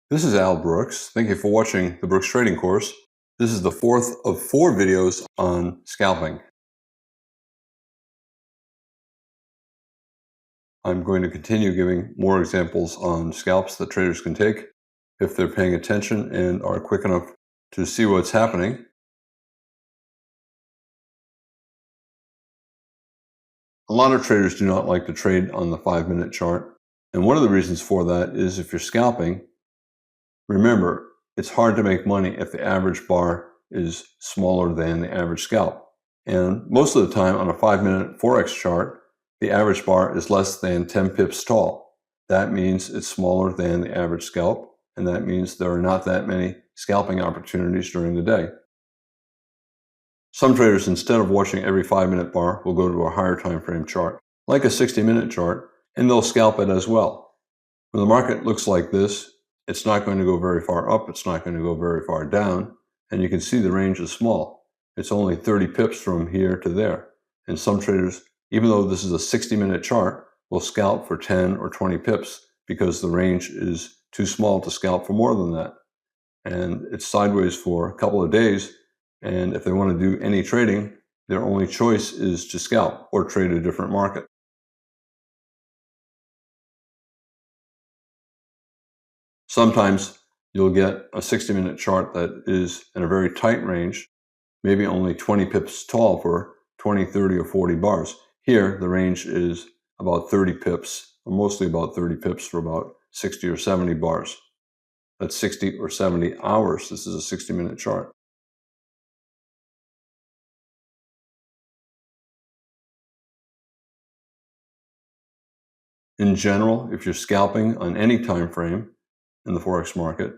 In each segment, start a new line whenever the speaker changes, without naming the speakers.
This is Al Brooks. Thank you for watching the Brooks Trading Course. This is the fourth of 4 videos on scalping. I'm going to continue giving more examples on scalps that traders can take if they're paying attention and are quick enough to see what's happening. A lot of traders do not like to trade on the 5-minute chart. And one of the reasons for that is if you're scalping, remember, it's hard to make money if the average bar is smaller than the average scalp. And most of the time on a 5-minute Forex chart, the average bar is less than 10 pips tall. That means it's smaller than the average scalp, and that means there are not that many scalping opportunities during the day. Some traders, instead of watching every 5-minute bar, will go to a higher time frame chart, like a 60-minute chart, and they'll scalp it as well. When the market looks like this, it's not going to go very far up, it's not going to go very far down, and you can see the range is small. It's only 30 pips from here to there. And some traders, even though this is a 60-minute chart, will scalp for 10 or 20 pips because the range is too small to scalp for more than that. And it's sideways for a couple of days, and if they want to do any trading, their only choice is to scalp or trade a different market. Sometimes you'll get a 60-minute chart that is in a very tight range, maybe only 20 pips tall for 20, 30, or 40 bars. Here, the range is about 30 pips, or mostly about 30 pips for about 60 or 70 bars. That's 60 or 70 hours. This is a 60-minute chart. In general, if you're scalping on any time frame in the Forex market,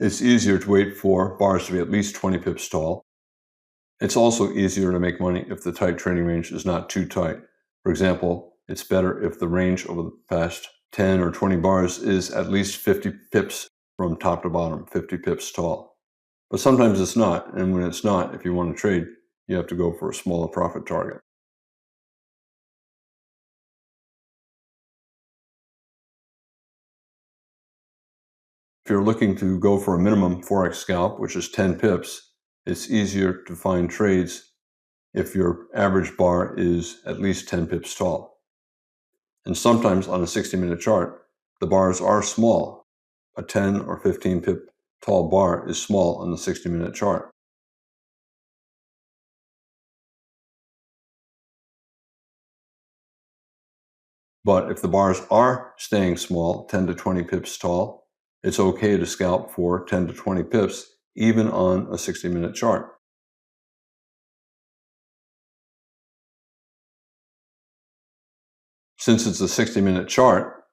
it's easier to wait for bars to be at least 20 pips tall. It's also easier to make money if the tight trading range is not too tight. For example, it's better if the range over the past 10 or 20 bars is at least 50 pips from top to bottom, 50 pips tall. But sometimes it's not, and when it's not, if you want to trade, you have to go for a smaller profit target. If you're looking to go for a minimum Forex scalp, which is 10 pips, it's easier to find trades if your average bar is at least 10 pips tall. And sometimes on a 60-minute chart, the bars are small. A 10 or 15 pip tall bar is small on the 60-minute chart. But if the bars are staying small, 10 to 20 pips tall, it's okay to scalp for 10 to 20 pips, even on a 60-minute chart. Since it's a 60-minute chart,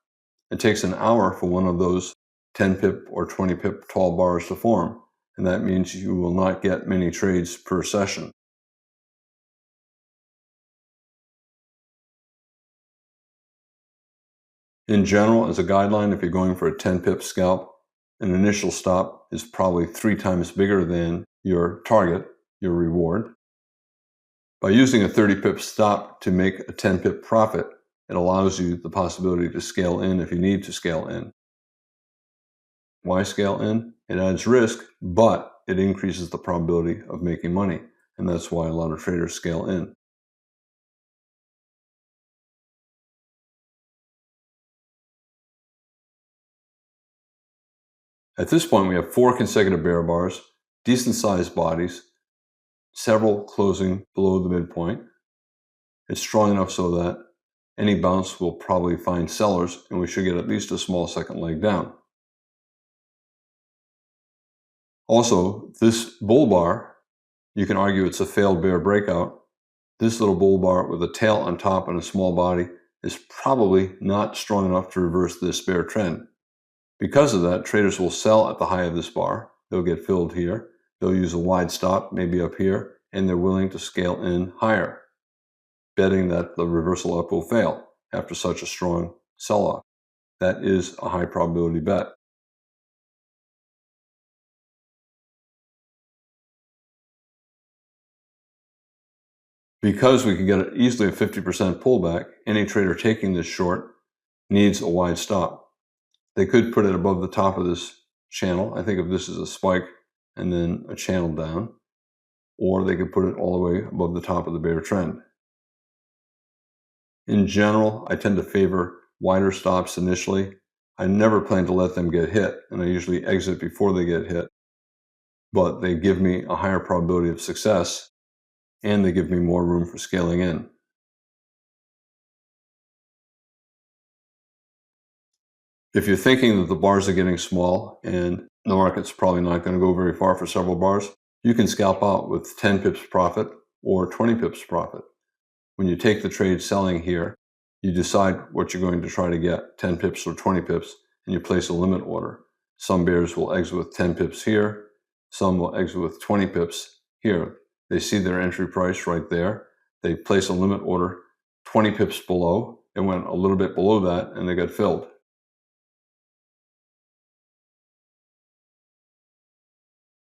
it takes an hour for one of those 10 pip or 20 pip tall bars to form, and that means you will not get many trades per session. In general, as a guideline, if you're going for a 10 pip scalp, an initial stop is probably 3 times bigger than your target, your reward. By using a 30 pip stop to make a 10 pip profit, it allows you the possibility to scale in if you need to scale in. Why scale in? It adds risk, but it increases the probability of making money, and that's why a lot of traders scale in. At this point, we have 4 consecutive bear bars, decent-sized bodies, several closing below the midpoint. It's strong enough so that any bounce will probably find sellers, and we should get at least a small second leg down. Also, this bull bar, you can argue it's a failed bear breakout. This little bull bar with a tail on top and a small body is probably not strong enough to reverse this bear trend. Because of that, traders will sell at the high of this bar. They'll get filled here. They'll use a wide stop, maybe up here, and they're willing to scale in higher, betting that the reversal up will fail after such a strong sell-off. That is a high probability bet. Because we can get easily a 50% pullback, any trader taking this short needs a wide stop. They could put it above the top of this channel. I think of this as a spike and then a channel down, or they could put it all the way above the top of the bear trend. In general, I tend to favor wider stops initially. I never plan to let them get hit, and I usually exit before they get hit, but they give me a higher probability of success, and they give me more room for scaling in. If you're thinking that the bars are getting small and the market's probably not going to go very far for several bars, you can scalp out with 10 pips profit or 20 pips profit. When you take the trade selling here, you decide what you're going to try to get, 10 pips or 20 pips, and you place a limit order. Some bears will exit with 10 pips here. Some will exit with 20 pips here. They see their entry price right there. They place a limit order 20 pips below. It went a little bit below that, and they got filled.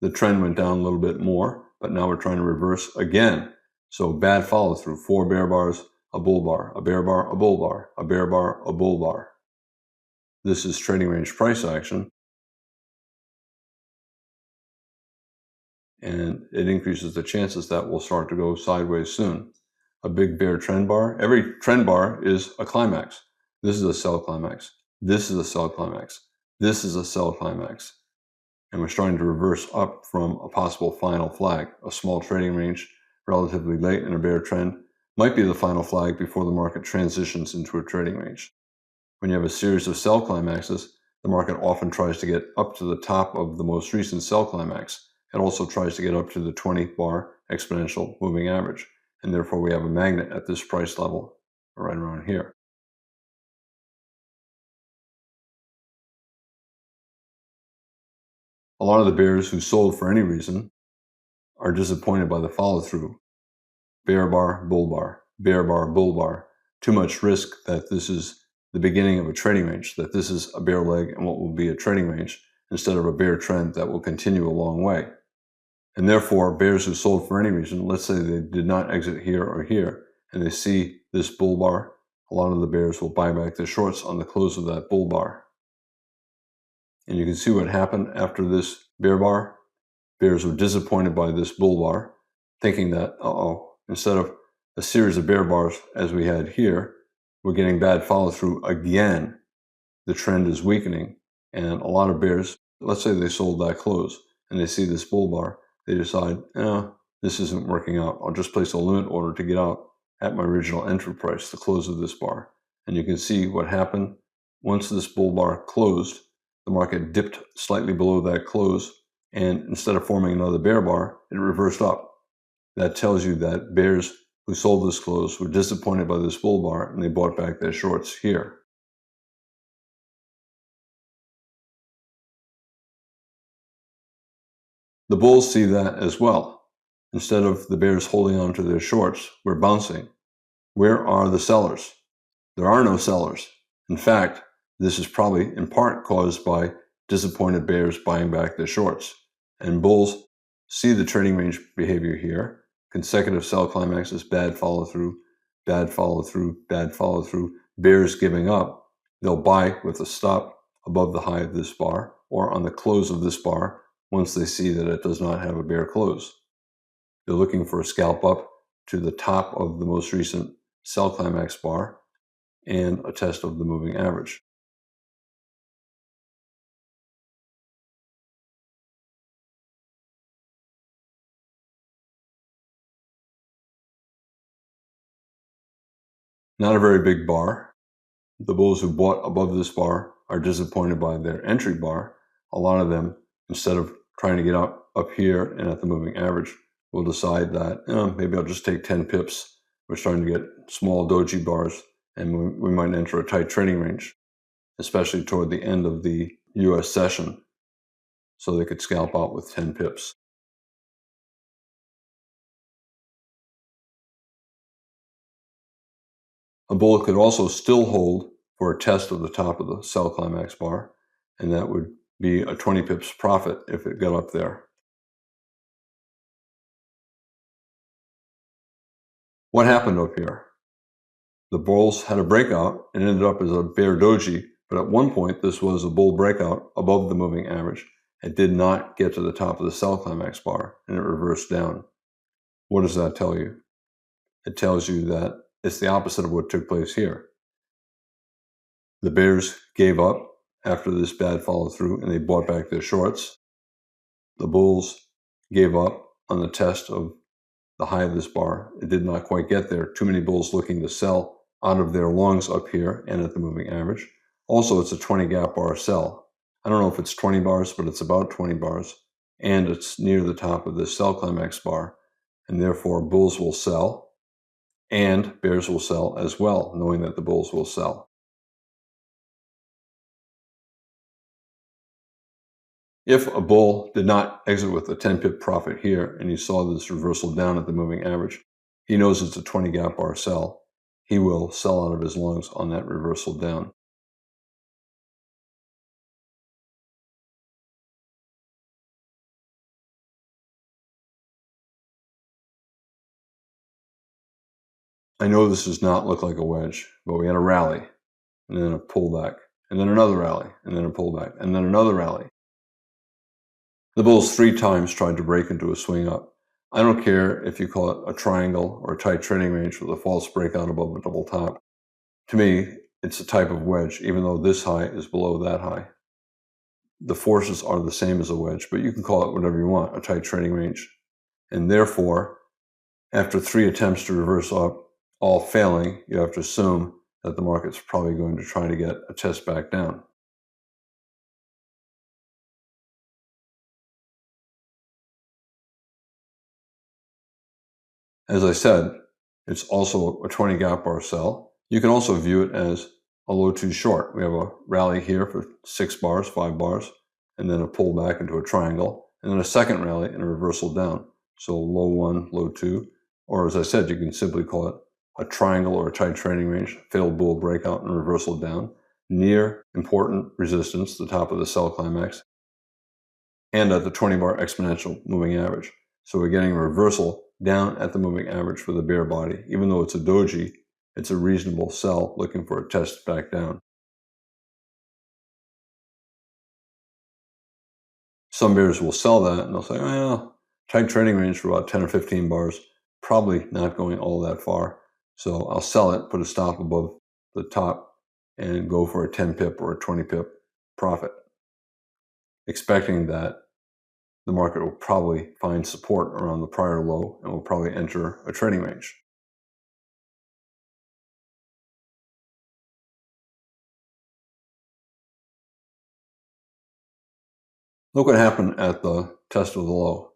The trend went down a little bit more, but now we're trying to reverse again. So bad follow through, 4 bear bars, a bull bar, a bear bar, a bull bar, a bear bar, a bull bar. This is trading range price action, and it increases the chances that we'll start to go sideways soon. A big bear trend bar, every trend bar is a climax. This is a sell climax. This is a sell climax. This is a sell climax. And we're starting to reverse up from a possible final flag. A small trading range relatively late in a bear trend might be the final flag before the market transitions into a trading range. When you have a series of sell climaxes, the market often tries to get up to the top of the most recent sell climax. It also tries to get up to the 20-bar exponential moving average. And therefore, we have a magnet at this price level right around here. A lot of the bears who sold for any reason are disappointed by the follow-through. Bear bar, bull bar, bear bar, bull bar. Too much risk that this is the beginning of a trading range, that this is a bear leg and what will be a trading range instead of a bear trend that will continue a long way. And therefore, bears who sold for any reason, let's say they did not exit here or here, and they see this bull bar, a lot of the bears will buy back their shorts on the close of that bull bar. And you can see what happened after this bear bar. Bears were disappointed by this bull bar, thinking that, instead of a series of bear bars as we had here, we're getting bad follow through again. The trend is weakening, and a lot of bears, let's say they sold that close and they see this bull bar, they decide, this isn't working out. I'll just place a limit order to get out at my original entry price, the close of this bar. And you can see what happened. Once this bull bar closed, the market dipped slightly below that close, and instead of forming another bear bar, it reversed up. That tells you that bears who sold this close were disappointed by this bull bar, and they bought back their shorts here. The bulls see that as well. Instead of the bears holding on to their shorts, we're bouncing. Where are the sellers? There are no sellers. In fact, this is probably in part caused by disappointed bears buying back their shorts. And bulls see the trading range behavior here. Consecutive sell climaxes, bad follow through, bad follow through, bad follow through, bears giving up. They'll buy with a stop above the high of this bar or on the close of this bar once they see that it does not have a bear close. They're looking for a scalp up to the top of the most recent sell climax bar and a test of the moving average. Not a very big bar. The bulls who bought above this bar are disappointed by their entry bar. A lot of them, instead of trying to get up here and at the moving average, will decide that maybe I'll just take 10 pips. We're starting to get small doji bars, and we might enter a tight trading range, especially toward the end of the US session, so they could scalp out with 10 pips. A bull could also still hold for a test of the top of the sell climax bar, and that would be a 20 pips profit if it got up there. What happened up here? The bulls had a breakout and ended up as a bear doji, but at one point this was a bull breakout above the moving average, It did not get to the top of the sell climax bar, and it reversed down. What does that tell you? It tells you that it's the opposite of what took place here. The bears gave up after this bad follow through, and they bought back their shorts. The bulls gave up on the test of the high of this bar. It did not quite get there. Too many bulls looking to sell out of their longs up here and at the moving average. Also, it's a 20 gap bar sell. I don't know if it's 20 bars, but it's about 20 bars. And it's near the top of this sell climax bar. And therefore, bulls will sell and bears will sell as well, knowing that the bulls will sell. If a bull did not exit with a 10 pip profit here and he saw this reversal down at the moving average, he knows it's a 20 gap bar sell. He will sell out of his longs on that reversal down. I know this does not look like a wedge, but we had a rally and then a pullback and then another rally and then a pullback and then another rally. The bulls 3 times tried to break into a swing up. I don't care if you call it a triangle or a tight trading range with a false breakout above a double top. To me, it's a type of wedge, even though this high is below that high. The forces are the same as a wedge, but you can call it whatever you want, a tight trading range. And therefore, after 3 attempts to reverse up, all failing, you have to assume that the market's probably going to try to get a test back down. As I said, it's also a 20 gap bar sell. You can also view it as a low too short. We have a rally here for 6 bars, 5 bars, and then a pullback into a triangle, and then a second rally and a reversal down. So low 1, low 2, or as I said, you can simply call it a triangle or a tight trading range, failed bull breakout and reversal down, near important resistance, the top of the sell climax, and at the 20 bar exponential moving average. So we're getting a reversal down at the moving average for the bear body. Even though it's a doji, it's a reasonable sell looking for a test back down. Some bears will sell that and they'll say, well, tight trading range for about 10 or 15 bars, probably not going all that far. So I'll sell it, put a stop above the top, and go for a 10 pip or a 20 pip profit, expecting that the market will probably find support around the prior low and will probably enter a trading range. Look what happened at the test of the low.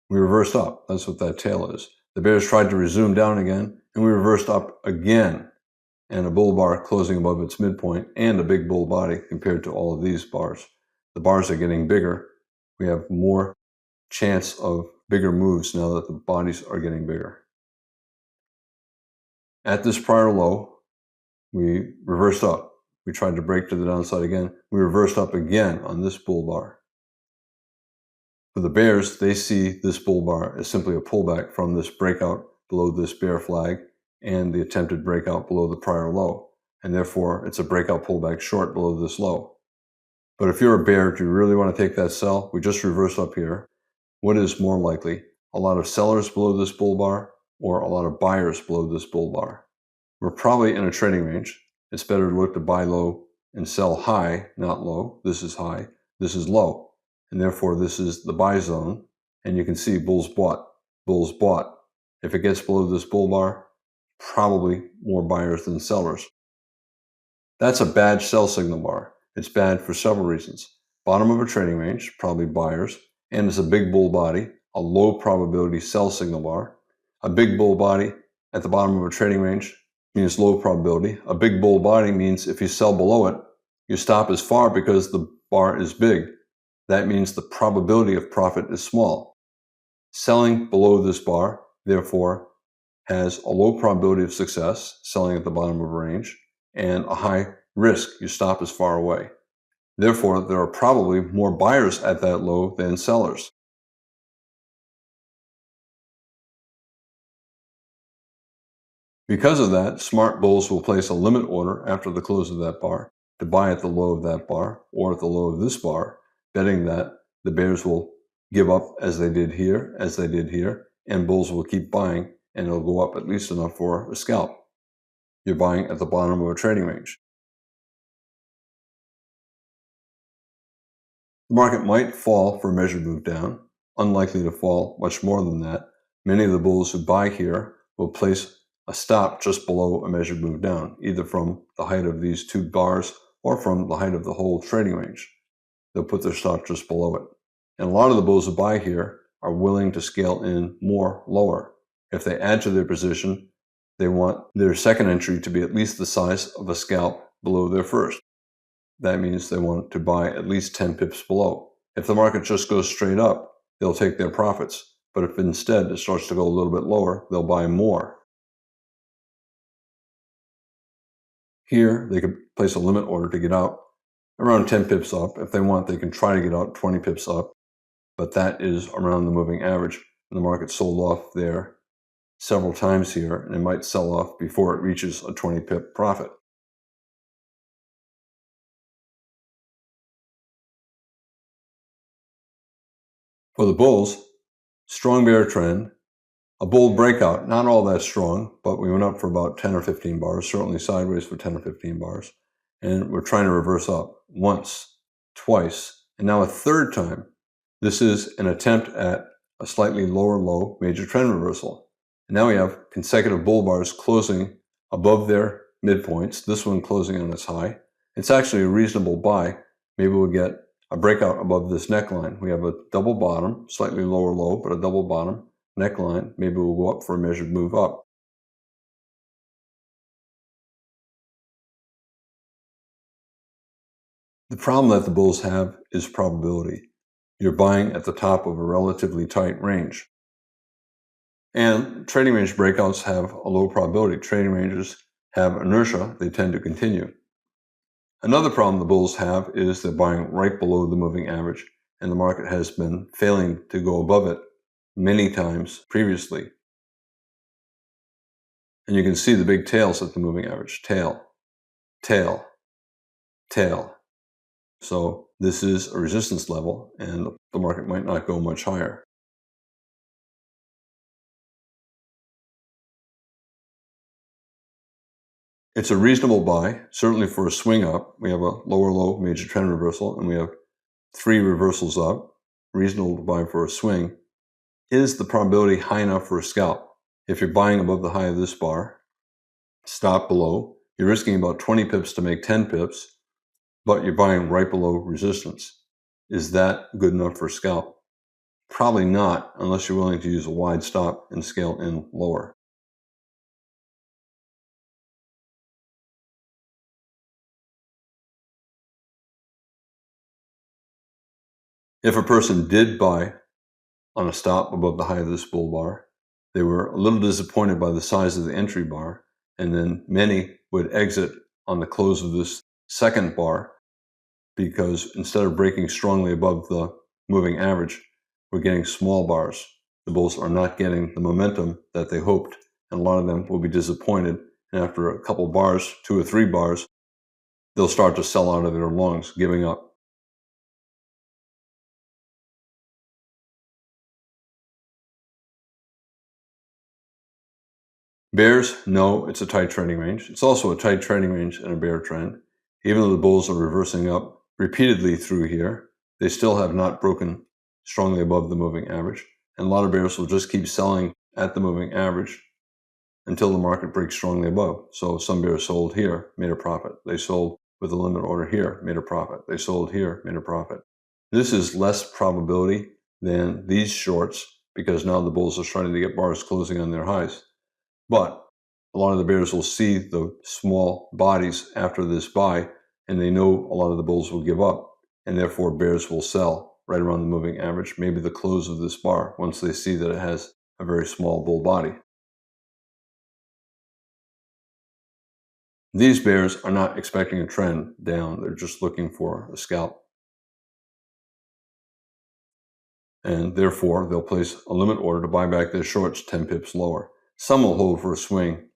We reversed up. That's what that tail is. The bears tried to resume down again, and we reversed up again. And a bull bar closing above its midpoint and a big bull body compared to all of these bars. The bars are getting bigger. We have more chance of bigger moves now that the bodies are getting bigger. At this prior low, we reversed up. We tried to break to the downside again. We reversed up again on this bull bar. For the bears, they see this bull bar as simply a pullback from this breakout below this bear flag and the attempted breakout below the prior low. And therefore, it's a breakout pullback short below this low. But if you're a bear, do you really want to take that sell? We just reversed up here. What is more likely? A lot of sellers below this bull bar or a lot of buyers below this bull bar? We're probably in a trading range. It's better to look to buy low and sell high, not low. This is high. This is low. And therefore, this is the buy zone. And you can see bulls bought. Bulls bought. If it gets below this bull bar, probably more buyers than sellers. That's a bad sell signal bar. It's bad for several reasons. Bottom of a trading range, probably buyers, and it's a big bull body, a low probability sell signal bar. A big bull body at the bottom of a trading range means low probability. A big bull body means if you sell below it, your stop is far because the bar is big. That means the probability of profit is small. Selling below this bar, therefore, has a low probability of success, selling at the bottom of a range, and a high risk. Your stop is far away. Therefore, there are probably more buyers at that low than sellers. Because of that, smart bulls will place a limit order after the close of that bar to buy at the low of that bar or at the low of this bar, betting that the bears will give up as they did here, and bulls will keep buying, and it'll go up at least enough for a scalp. You're buying at the bottom of a trading range. The market might fall for a measured move down, unlikely to fall much more than that. Many of the bulls who buy here will place a stop just below a measured move down, either from the height of these two bars or from the height of the whole trading range. They'll put their stop just below it. And a lot of the bulls who buy here are willing to scale in more lower. If they add to their position, they want their second entry to be at least the size of a scalp below their first. That means they want to buy at least 10 pips below. If the market just goes straight up, they'll take their profits. But if instead it starts to go a little bit lower, they'll buy more. Here, they could place a limit order to get out around 10 pips up. If they want, they can try to get out 20 pips up, but that is around the moving average. And the market sold off there several times here, and it might sell off before it reaches a 20 pip profit. For the bulls, strong bear trend, a bull breakout, not all that strong, but we went up for about 10 or 15 bars, certainly sideways for 10 or 15 bars. And we're trying to reverse up once, twice, and now a third time. This is an attempt at a slightly lower low major trend reversal. And now we have consecutive bull bars closing above their midpoints, this one closing on its high. It's actually a reasonable buy. Maybe we'll get a breakout above this neckline. We have a double bottom, slightly lower low, but a double bottom neckline. Maybe we'll go up for a measured move up. The problem that the bulls have is probability. You're buying at the top of a relatively tight range. And trading range breakouts have a low probability. Trading ranges have inertia. They tend to continue. Another problem the bulls have is they're buying right below the moving average, and the market has been failing to go above it many times previously. And you can see the big tails at the moving average. Tail, tail, tail. So this is a resistance level, and the market might not go much higher. It's a reasonable buy, certainly for a swing up. We have a lower low major trend reversal, and we have 3 reversals up. Reasonable to buy for a swing. Is the probability high enough for a scalp? If you're buying above the high of this bar, stop below, you're risking about 20 pips to make 10 pips, but you're buying right below resistance. Is that good enough for a scalp? Probably not, unless you're willing to use a wide stop and scale in lower. If a person did buy on a stop above the high of this bull bar, they were a little disappointed by the size of the entry bar, and then many would exit on the close of this second bar, because instead of breaking strongly above the moving average, we're getting small bars. The bulls are not getting the momentum that they hoped, and a lot of them will be disappointed. And after a couple bars, 2 or 3 bars, they'll start to sell out of their longs, giving up. Bears, no, it's a tight trading range. It's also a tight trading range in a bear trend. Even though the bulls are reversing up repeatedly through here, they still have not broken strongly above the moving average. And a lot of bears will just keep selling at the moving average until the market breaks strongly above. So some bears sold here, made a profit. They sold with a limit order here, made a profit. They sold here, made a profit. This is less probability than these shorts, because now the bulls are starting to get bars closing on their highs. But a lot of the bears will see the small bodies after this buy, and they know a lot of the bulls will give up, and therefore bears will sell right around the moving average, maybe the close of this bar, once they see that it has a very small bull body. These bears are not expecting a trend down. They're just looking for a scalp. And therefore, they'll place a limit order to buy back their shorts 10 pips lower. Some will hold for a swing,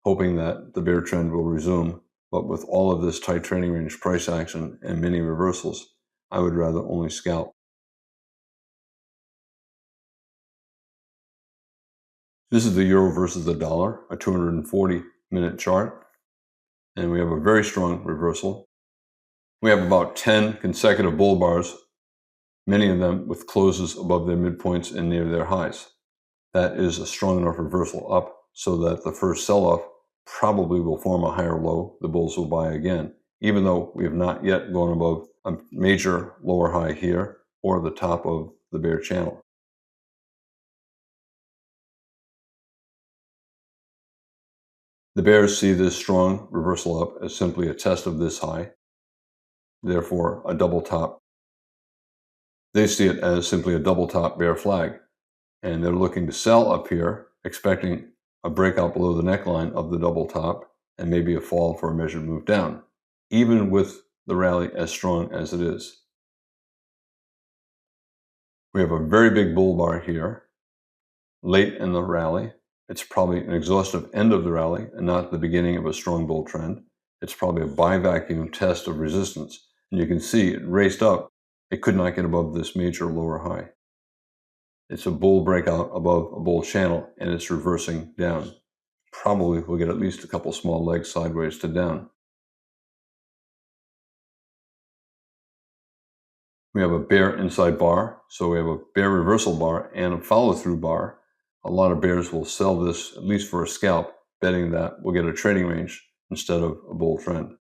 hoping that the bear trend will resume. But with all of this tight trading range price action and many reversals, I would rather only scalp. This is the euro versus the dollar, a 240-minute chart, and we have a very strong reversal. We have about 10 consecutive bull bars, many of them with closes above their midpoints and near their highs. That is a strong enough reversal up so that the first sell-off probably will form a higher low. The bulls will buy again, even though we have not yet gone above a major lower high here or the top of the bear channel. The bears see this strong reversal up as simply a test of this high, therefore a double top. They see it as simply a double top bear flag, and they're looking to sell up here, expecting a breakout below the neckline of the double top and maybe a fall for a measured move down, even with the rally as strong as it is. We have a very big bull bar here late in the rally. It's probably an exhaustive end of the rally and not the beginning of a strong bull trend. It's probably a buy vacuum test of resistance. And you can see it raced up. It could not get above this major lower high. It's a bull breakout above a bull channel and it's reversing down. Probably we'll get at least a couple small legs sideways to down. We have a bear inside bar, so we have a bear reversal bar and a follow-through bar. A lot of bears will sell this, at least for a scalp, betting that we'll get a trading range instead of a bull trend.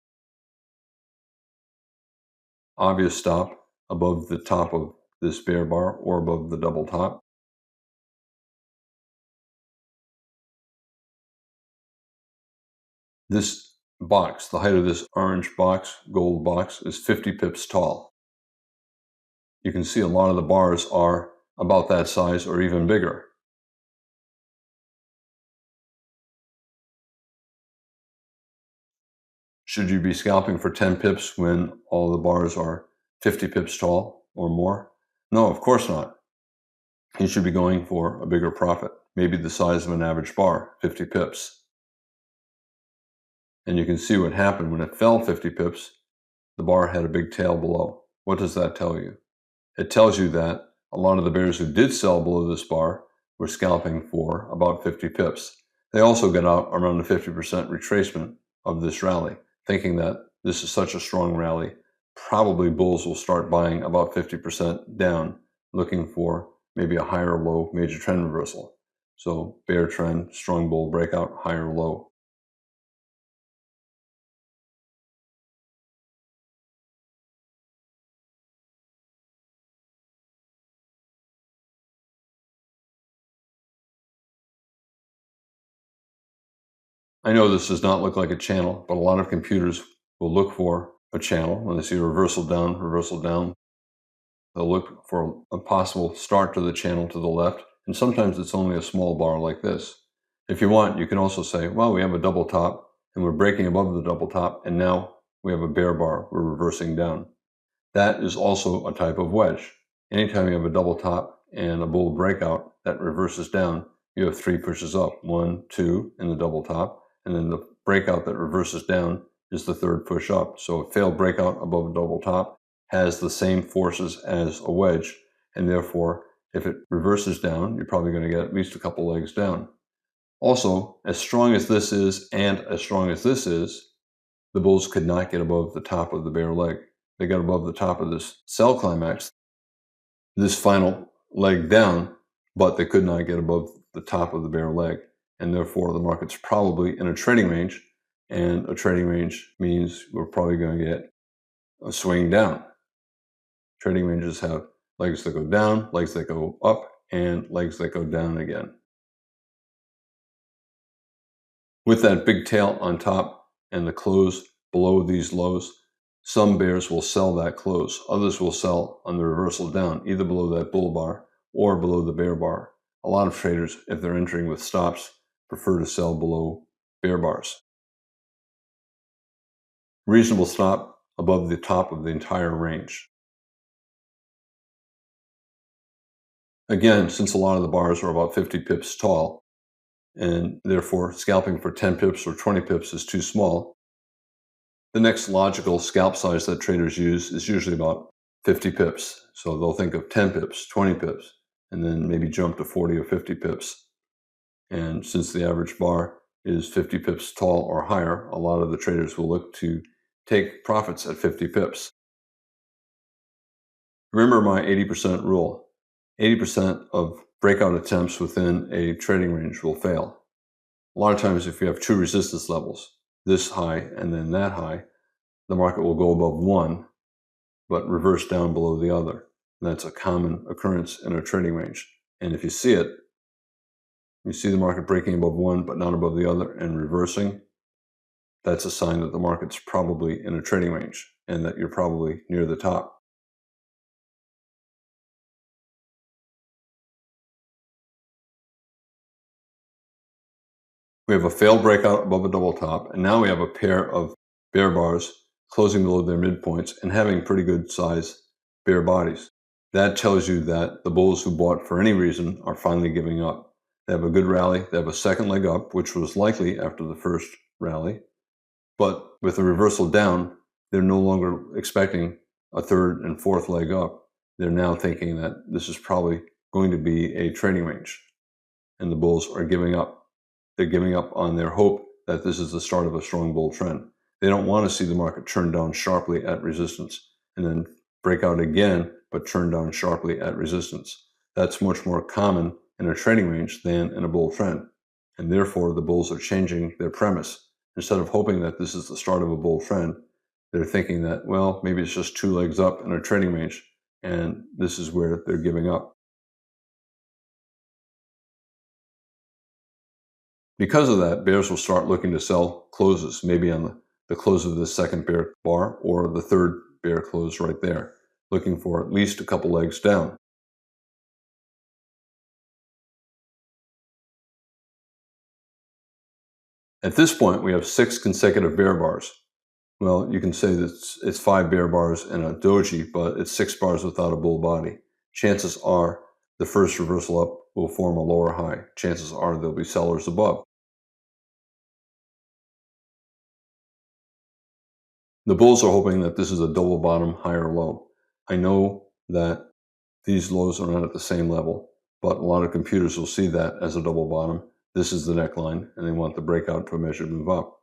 Obvious stop above the top of this bear bar or above the double top. This box, the height of this orange box, gold box, is 50 pips tall. You can see a lot of the bars are about that size or even bigger. Should you be scalping for 10 pips when all the bars are 50 pips tall or more? No, of course not. You should be going for a bigger profit, maybe the size of an average bar, 50 pips. And you can see what happened when it fell 50 pips. The bar had a big tail below. What does that tell you? It tells you that a lot of the bears who did sell below this bar were scalping for about 50 pips. They also got out around the 50% retracement of this rally, thinking that this is such a strong rally, probably bulls will start buying about 50% down, looking for maybe a higher low major trend reversal. So bear trend, strong bull breakout, higher low. I know this does not look like a channel, but a lot of computers will look for a channel when they see a reversal down, reversal down. They'll look for a possible start to the channel to the left, and sometimes it's only a small bar like this. If you want, you can also say, well, we have a double top, and we're breaking above the double top, and now we have a bear bar, we're reversing down. That is also a type of wedge. Anytime you have a double top and a bull breakout that reverses down, you have three pushes up, 1, 2 in the double top, and then the breakout that reverses down is the third push up. So a failed breakout above a double top has the same forces as a wedge, and therefore if it reverses down, you're probably going to get at least a couple legs down. Also, as strong as this is and as strong as this is, the bulls could not get above the top of the bear leg. They got above the top of this sell climax, this final leg down, but they could not get above the top of the bear leg. And therefore, the market's probably in a trading range. And a trading range means we're probably going to get a swing down. Trading ranges have legs that go down, legs that go up, and legs that go down again. With that big tail on top and the close below these lows, some bears will sell that close. Others will sell on the reversal down, either below that bull bar or below the bear bar. A lot of traders, if they're entering with stops, prefer to sell below bear bars. Reasonable stop above the top of the entire range. Again, since a lot of the bars are about 50 pips tall, and therefore scalping for 10 pips or 20 pips is too small, the next logical scalp size that traders use is usually about 50 pips. So they'll think of 10 pips, 20 pips, and then maybe jump to 40 or 50 pips. And since the average bar is 50 pips tall or higher, a lot of the traders will look to take profits at 50 pips. Remember my 80% rule. 80% of breakout attempts within a trading range will fail. A lot of times if you have two resistance levels, this high and then that high, the market will go above one, but reverse down below the other. And that's a common occurrence in a trading range. And if you see it, you see the market breaking above one, but not above the other and reversing, that's a sign that the market's probably in a trading range and that you're probably near the top. We have a failed breakout above a double top, and now we have a pair of bear bars closing below their midpoints and having pretty good size bear bodies. That tells you that the bulls who bought for any reason are finally giving up. They have a good rally, they have a second leg up, which was likely after the first rally, but with the reversal down, they're no longer expecting a third and fourth leg up. They're now thinking that this is probably going to be a trading range, and the bulls are giving up. They're giving up on their hope that this is the start of a strong bull trend. They don't want to see the market turn down sharply at resistance and then break out again, but turn down sharply at resistance. That's much more common in a trading range than in a bull trend. And therefore, the bulls are changing their premise. Instead of hoping that this is the start of a bull trend, they're thinking that, well, maybe it's just two legs up in a trading range, and this is where they're giving up. Because of that, bears will start looking to sell closes, maybe on the close of the second bear bar or the third bear close right there, looking for at least a couple legs down. At this point, we have 6 consecutive bear bars. Well, you can say that it's 5 bear bars in a doji, but it's 6 bars without a bull body. Chances are the first reversal up will form a lower high. Chances are there'll be sellers above. The bulls are hoping that this is a double bottom higher low. I know that these lows are not at the same level, but a lot of computers will see that as a double bottom. This is the neckline, and they want the breakout to a measured move up.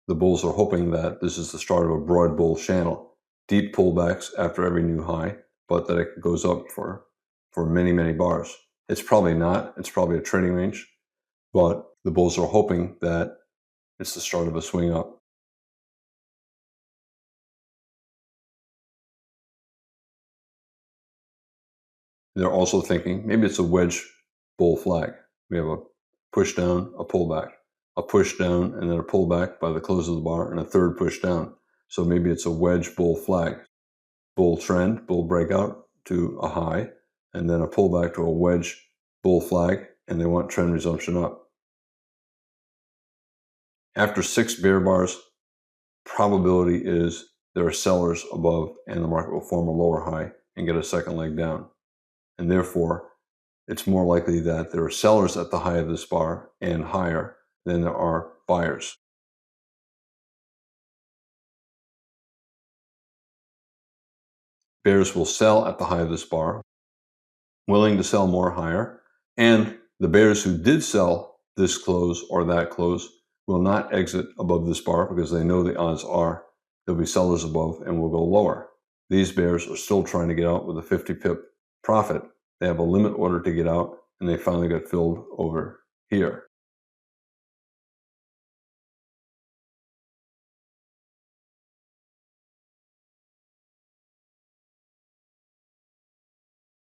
The bulls are hoping that this is the start of a broad bull channel, deep pullbacks after every new high, but that it goes up for many, many bars. It's probably not. It's probably a trading range, but the bulls are hoping that it's the start of a swing up. They're also thinking maybe it's a wedge bull flag. We have a push down, a pullback, a push down, and then a pullback by the close of the bar, and a third push down. So maybe it's a wedge bull flag, bull trend, bull breakout to a high, and then a pullback to a wedge bull flag, and they want trend resumption up. After 6 bear bars, probability is there are sellers above, and the market will form a lower high and get a second leg down. And therefore, it's more likely that there are sellers at the high of this bar and higher than there are buyers. Bears will sell at the high of this bar, willing to sell more higher, and the bears who did sell this close or that close will not exit above this bar because they know the odds are there'll be sellers above and will go lower. These bears are still trying to get out with a 50 pip profit. They have a limit order to get out, and they finally got filled over here.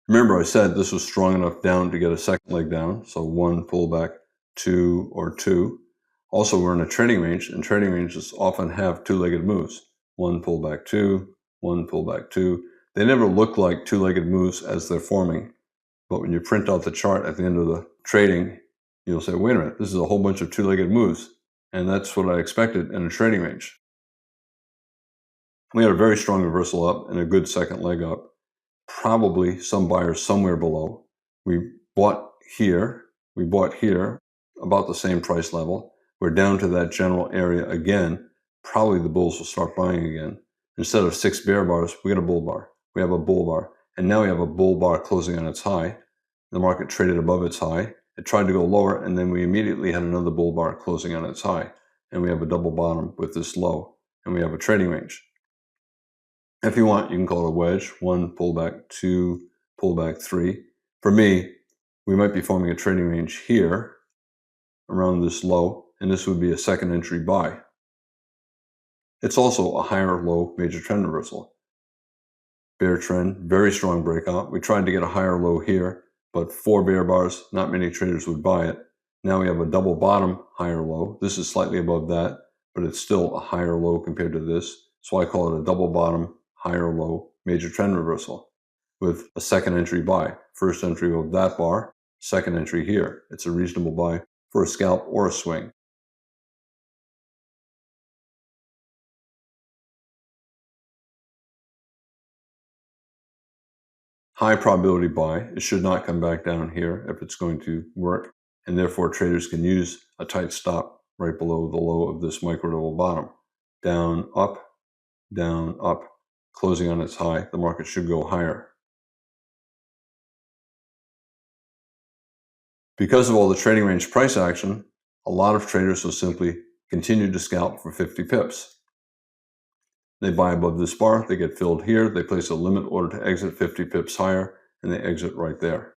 Remember, I said this was strong enough down to get a second leg down, so 1 pullback, 2 or 2. Also, we're in a trading range, and trading ranges often have two-legged moves. 1 pullback, 2, 1 pullback, 2. They never look like two-legged moves as they're forming, but when you print out the chart at the end of the trading, you'll say, wait a minute, this is a whole bunch of two-legged moves, and that's what I expected in a trading range. We had a very strong reversal up and a good second leg up. Probably some buyers somewhere below. We bought here about the same price level. We're down to that general area again. Probably the bulls will start buying again. Instead of 6 bear bars, we got a bull bar. And now we have a bull bar closing on its high. The market traded above its high, It tried to go lower, and then we immediately had another bull bar closing on its high. And we have a double bottom with this low, and we have a trading range. If you want, you can call it a wedge. 1, pullback, 2, pullback, 3. For me, we might be forming a trading range here around this low, and this would be a second entry buy. It's also a higher low major trend reversal. Bear trend, very strong breakout. We tried to get a higher low here, but 4 bear bars, not many traders would buy it. Now we have a double bottom higher low. This is slightly above that, but it's still a higher low compared to this. So I call it a double bottom higher low major trend reversal with a second entry buy. First entry of that bar, second entry here. It's a reasonable buy for a scalp or a swing. High probability buy. It should not come back down here if it's going to work, and therefore traders can use a tight stop right below the low of this micro double bottom. Down, up, closing on its high. The market should go higher. Because of all the trading range price action, a lot of traders will simply continue to scalp for 50 pips. They buy above this bar, they get filled here, they place a limit order to exit 50 pips higher, and they exit right there.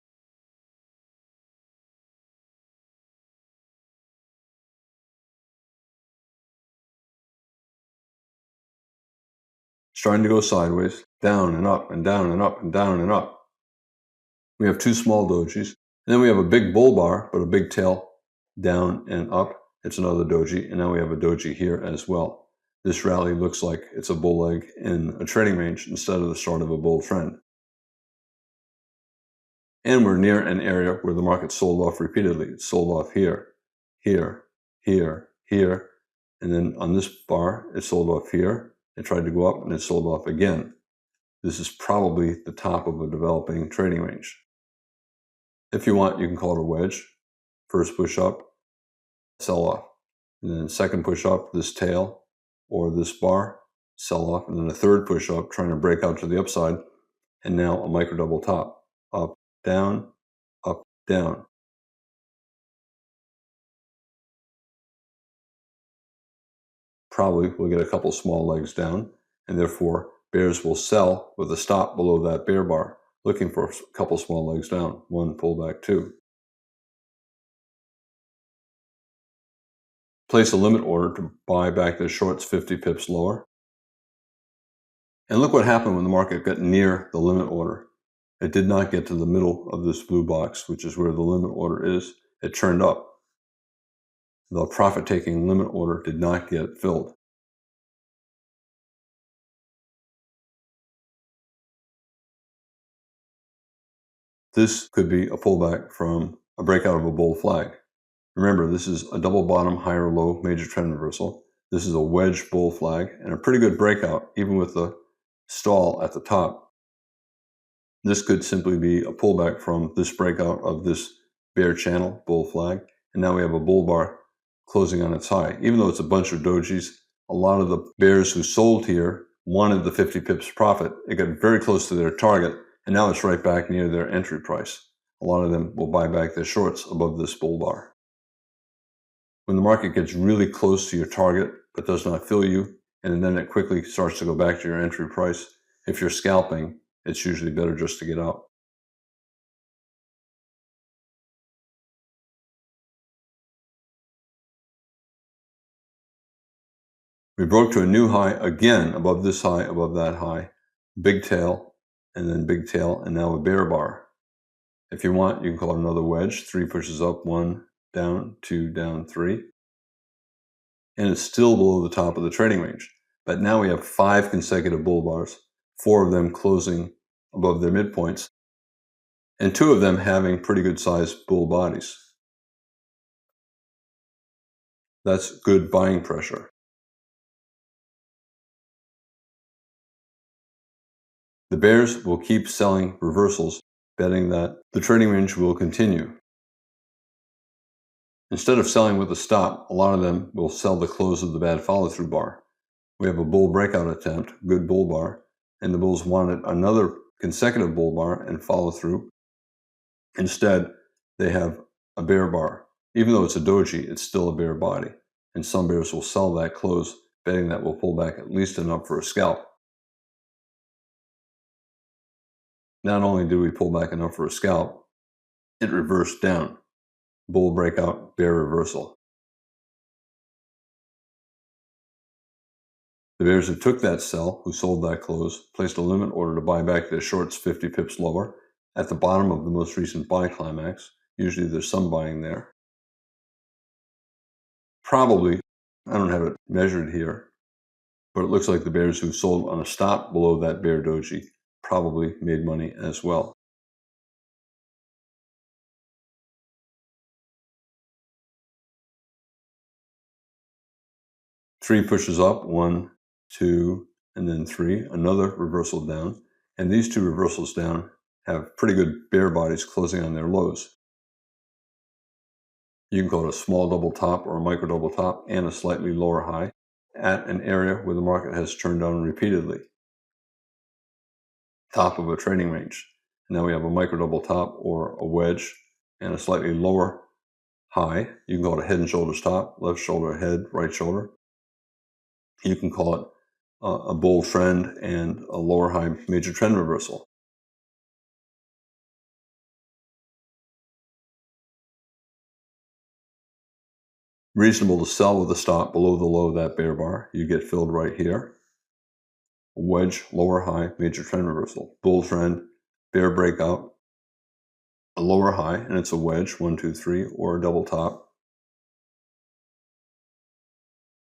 It's trying to go sideways, down and up and down and up and down and up. We have 2 small dojis, and then we have a big bull bar, but a big tail down and up. It's another doji, and now we have a doji here as well. This rally looks like it's a bull leg in a trading range instead of the start of a bull trend. And we're near an area where the market sold off repeatedly. It sold off here, here, here, here, and then on this bar, it sold off here. It tried to go up, and it sold off again. This is probably the top of a developing trading range. If you want, you can call it a wedge. First push up, sell off. And then second push up, this tail or this bar, sell off. And then a third push up, trying to break out to the upside. And now a micro double top, up, down, up, down. Probably we'll get a couple small legs down, and therefore bears will sell with a stop below that bear bar, looking for a couple small legs down. 1, pullback, 2. Place a limit order to buy back the shorts 50 pips lower. And look what happened when the market got near the limit order. It did not get to the middle of this blue box, which is where the limit order is. It turned up. The profit-taking limit order did not get filled. This could be a pullback from a breakout of a bull flag. Remember, this is a double bottom, higher low major trend reversal. This is a wedge bull flag and a pretty good breakout, even with the stall at the top. This could simply be a pullback from this breakout of this bear channel bull flag. And now we have a bull bar closing on its high. Even though it's a bunch of dojis, a lot of the bears who sold here wanted the 50 pips profit. It got very close to their target, and now it's right back near their entry price. A lot of them will buy back their shorts above this bull bar. When the market gets really close to your target but does not fill you, and then it quickly starts to go back to your entry price, if you're scalping, it's usually better just to get out. We broke to a new high again, above this high, above that high. Big tail, and then big tail, and now a bear bar. If you want, you can call it another wedge. 3 pushes up, 1 down, 2 down, 3. And it's still below the top of the trading range. But now we have 5 consecutive bull bars, 4 of them closing above their midpoints, and 2 of them having pretty good sized bull bodies. That's good buying pressure. The bears will keep selling reversals, betting that the trading range will continue. Instead of selling with a stop, a lot of them will sell the close of the bad follow-through bar. We have a bull breakout attempt, good bull bar, and the bulls wanted another consecutive bull bar and follow through. Instead, they have a bear bar. Even though it's a doji, it's still a bear body. And some bears will sell that close, betting that will pull back at least enough for a scalp. Not only did we pull back enough for a scalp, it reversed down. Bull breakout, bear reversal. The bears who took that sell, who sold that close, placed a limit order to buy back their shorts 50 pips lower at the bottom of the most recent buy climax. Usually there's some buying there. Probably, I don't have it measured here, but it looks like the bears who sold on a stop below that bear doji probably made money as well. Three pushes up, 1, 2, and then 3, another reversal down. And these two reversals down have pretty good bear bodies closing on their lows. You can call it a small double top or a micro double top and a slightly lower high at an area where the market has turned down repeatedly. Top of a trading range. Now we have a micro double top or a wedge and a slightly lower high. You can call it a head and shoulders top, left shoulder, head, right shoulder. You can call it a bull trend and a lower high major trend reversal. Reasonable to sell with a stop below the low of that bear bar. You get filled right here. Wedge, lower high, major trend reversal. Bull trend, bear breakout, a lower high, and it's a wedge, 1, 2, 3, or a double top.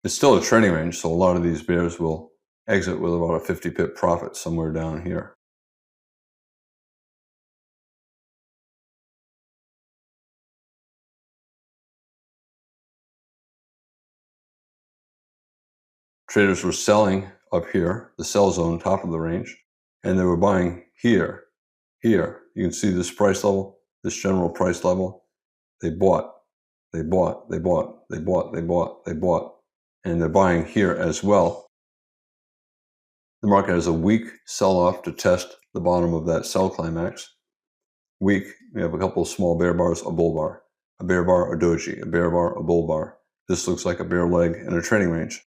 It's still a trading range, so a lot of these bears will exit with about a 50 pip profit somewhere down here. Traders were selling up here, the sell zone, top of the range, and they were buying here, here. You can see this price level, this general price level. They bought, they bought, they bought, they bought, they bought, they bought, and they're buying here as well. The market has a weak sell-off to test the bottom of that sell climax. Weak, we have a couple of small bear bars, a bull bar, a bear bar, a doji, a bear bar, a bull bar. This looks like a bear leg in a trading range.